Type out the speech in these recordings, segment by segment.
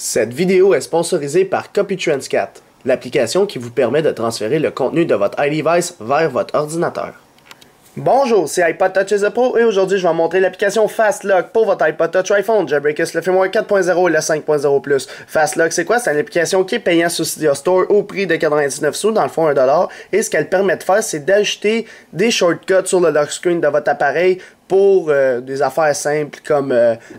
Cette vidéo est sponsorisée par CopyTransCat, l'application qui vous permet de transférer le contenu de votre iDevice vers votre ordinateur. Bonjour, c'est iPod Touch is a Pro et aujourd'hui je vais vous montrer l'application FastLock pour votre iPod Touch iPhone, Jailbreakers le firmware 4.0 et le 5.0+. FastLock c'est quoi? C'est une application qui est payante sur Cydia Store au prix de 99 sous, dans le fond 1$, et ce qu'elle permet de faire c'est d'ajouter des shortcuts sur le lock screen de votre appareil pour des affaires simples comme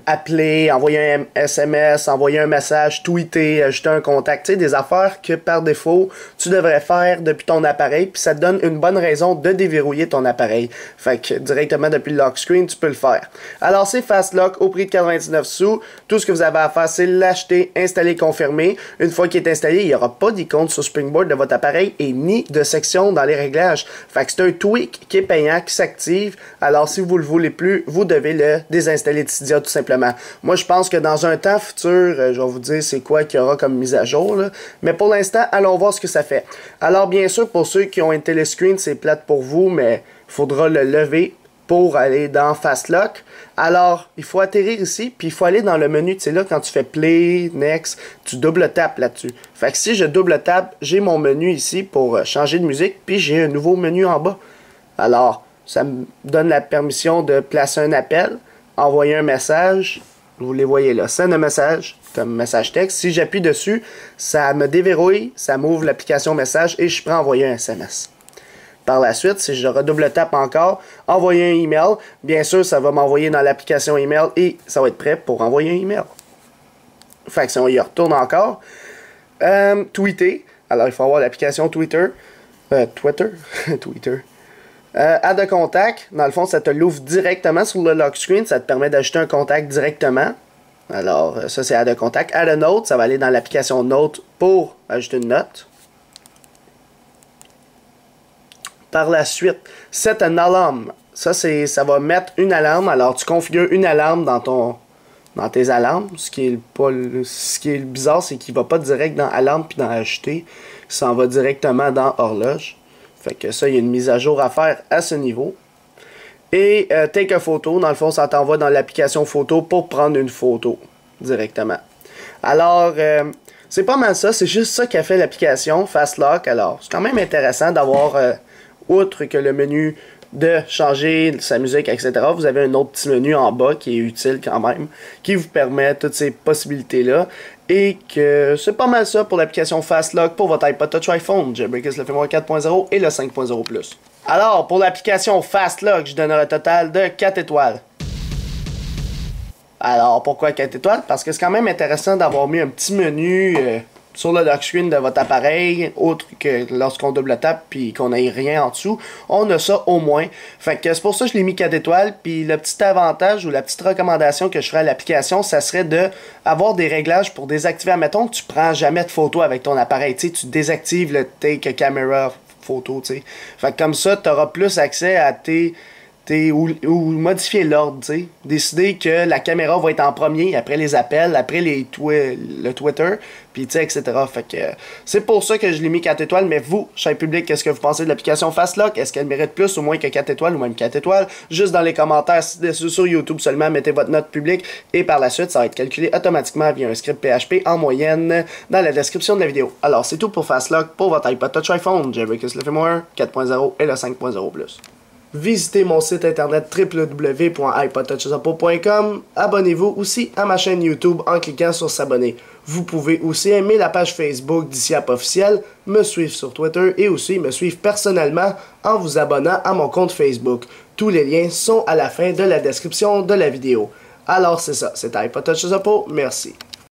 appeler, envoyer un SMS, envoyer un message, tweeter, ajouter un contact, tu sais, des affaires que par défaut tu devrais faire depuis ton appareil, puis ça te donne une bonne raison de déverrouiller ton appareil. Fait que directement depuis le lock screen, tu peux le faire. Alors c'est FastLock au prix de 99 sous. Tout ce que vous avez à faire, c'est l'acheter, installer, confirmer. Une fois qu'il est installé, il n'y aura pas d'icône sur Springboard de votre appareil et ni de section dans les réglages. Fait que c'est un tweak qui est payant, qui s'active. Alors si vous le voulez plus, vous devez le désinstaller de Cydia tout simplement. Moi je pense que dans un temps futur, je vais vous dire c'est quoi qu'il y aura comme mise à jour là. Mais pour l'instant, allons voir ce que ça fait. Alors bien sûr, pour ceux qui ont un téléscreen, c'est plate pour vous, mais il faudra le lever pour aller dans FastLock. Alors, il faut atterrir ici, puis il faut aller dans le menu, tu sais là, quand tu fais Play, Next, tu double tapes là-dessus. Fait que si je double tape, j'ai mon menu ici pour changer de musique, puis j'ai un nouveau menu en bas. Alors, ça me donne la permission de placer un appel, envoyer un message, vous les voyez là, send un message, comme message texte. Si j'appuie dessus, ça me déverrouille, ça m'ouvre l'application message et je peux envoyer un SMS. Par la suite, si je redouble tape encore, envoyer un email, bien sûr, ça va m'envoyer dans l'application email et ça va être prêt pour envoyer un email. Fait que si on y retourne encore, tweeter, alors il faut avoir l'application Twitter, Twitter. Add a contact, dans le fond, ça te l'ouvre directement sur le lock screen, ça te permet d'ajouter un contact directement. Alors, ça c'est Add a contact. Add a note, ça va aller dans l'application Note pour ajouter une note. Par la suite, set an alarm. Ça va mettre une alarme. Alors, tu configures une alarme dans tes alarmes. Ce qui est bizarre, c'est qu'il ne va pas direct dans alarme puis dans ajouter. Il s'en va directement dans horloge. Fait que ça, il y a une mise à jour à faire à ce niveau. Et take a photo. Dans le fond, ça t'envoie dans l'application photo pour prendre une photo directement. Alors, c'est pas mal ça. C'est juste ça qu'a fait l'application FastLock. Alors, c'est quand même intéressant d'avoir... outre que le menu de changer sa musique, etc., vous avez un autre petit menu en bas qui est utile quand même, qui vous permet toutes ces possibilités-là. Et que c'est pas mal ça pour l'application FastLock pour votre iPod Touch iPhone, Jailbreakers le firmware 4.0 et le 5.0+. Alors, pour l'application FastLock, je donnerai un total de 4 étoiles. Alors, pourquoi 4 étoiles? Parce que c'est quand même intéressant d'avoir mis un petit menu... sur le lock screen de votre appareil, autre que lorsqu'on double tape puis qu'on n'ait rien en dessous, on a ça au moins. Fait que c'est pour ça que je l'ai mis 4 étoiles. Puis le petit avantage ou la petite recommandation que je ferais à l'application, ça serait de avoir des réglages pour désactiver. Admettons que tu prends jamais de photos avec ton appareil, tu sais, tu désactives le Take Camera Photo, tu sais. Fait que comme ça, tu auras plus accès à ou modifier l'ordre, tu sais. Décider que la caméra va être en premier, après les appels, après le Twitter, puis tu sais, etc. Fait que c'est pour ça que je l'ai mis 4 étoiles, mais vous, cher public, qu'est-ce que vous pensez de l'application FastLock? Est-ce qu'elle mérite plus ou moins que 4 étoiles ou même 4 étoiles? Juste dans les commentaires, sur YouTube seulement, mettez votre note publique et par la suite, ça va être calculé automatiquement via un script PHP en moyenne dans la description de la vidéo. Alors, c'est tout pour FastLock pour votre iPod Touch iPhone, Jailbreakers le firmware 4.0 et le 5.0+. Visitez mon site internet www.ipodtouchesapro.com. Abonnez-vous aussi à ma chaîne YouTube en cliquant sur s'abonner. Vous pouvez aussi aimer la page Facebook d'ici App officiel, me suivre sur Twitter et aussi me suivre personnellement en vous abonnant à mon compte Facebook. Tous les liens sont à la fin de la description de la vidéo. Alors c'est ça, c'était iPod Touch is a Pro, merci.